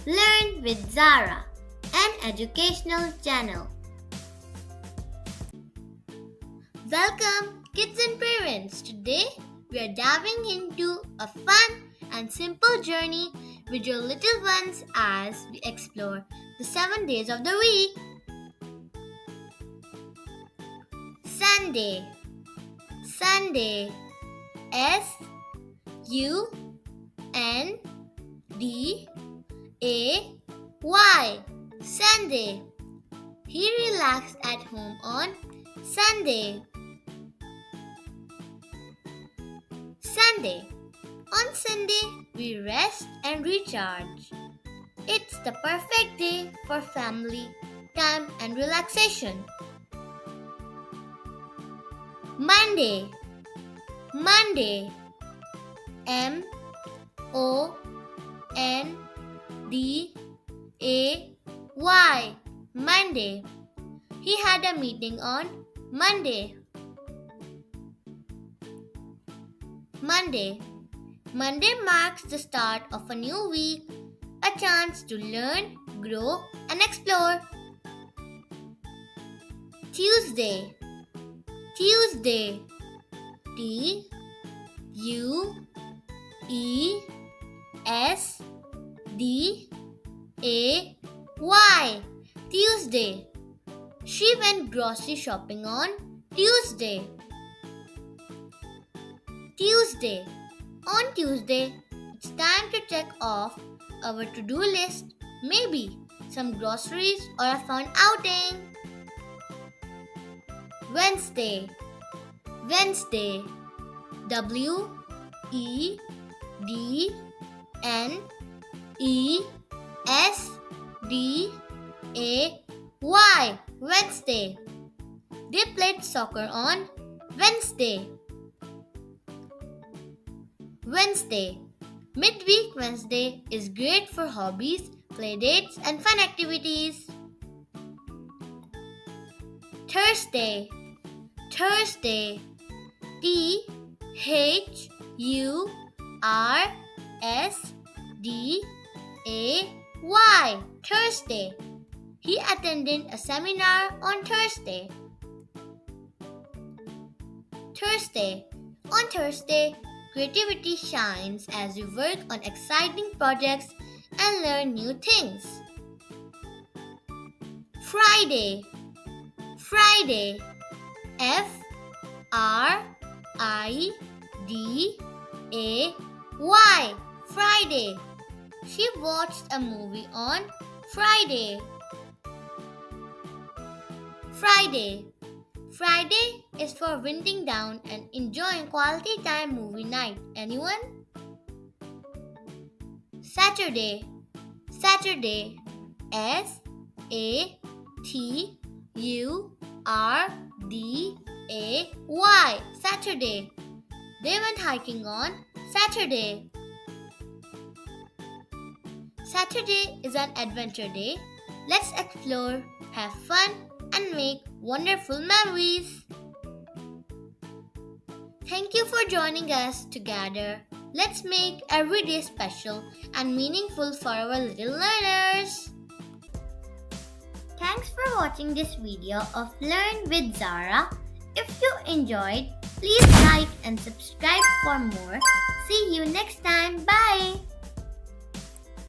Learn with Zara, an educational channel. Welcome, kids and parents. Today we are diving into a fun and simple journey with your little ones as we explore the 7 days of the week. Sunday. Sunday. Sunday. Sunday. He relaxed at home on Sunday. Sunday. On Sunday, we rest and recharge. It's the perfect day for family time and relaxation. Monday. Monday. Monday. Monday. He had a meeting on Monday. Monday. Monday marks the start of a new week, a chance to learn, grow, and explore. Tuesday. Tuesday. Tuesday. Tuesday. She went grocery shopping on Tuesday. Tuesday. On Tuesday, it's time to check off our to-do list, maybe some groceries or a fun outing. Wednesday. Wednesday. Wednesday. Wednesday. They played soccer on Wednesday. Wednesday. Midweek Wednesday is great for hobbies, playdates, and fun activities. Thursday. Thursday. Thursday. He attended a seminar on Thursday. Thursday. On Thursday, creativity shines as we work on exciting projects and learn new things. Friday. Friday. Friday. She watched a movie on Friday. Friday is for winding down and enjoying quality time movie night. Anyone? Saturday. Saturday. Saturday. They went hiking on Saturday. Saturday is an adventure day. Let's explore, have fun, and make wonderful memories. Thank you for joining us together. Let's make every day special and meaningful for our little learners. Thanks for watching this video of Learn with Zara. If you enjoyed, please like and subscribe for more. See you next time. Bye.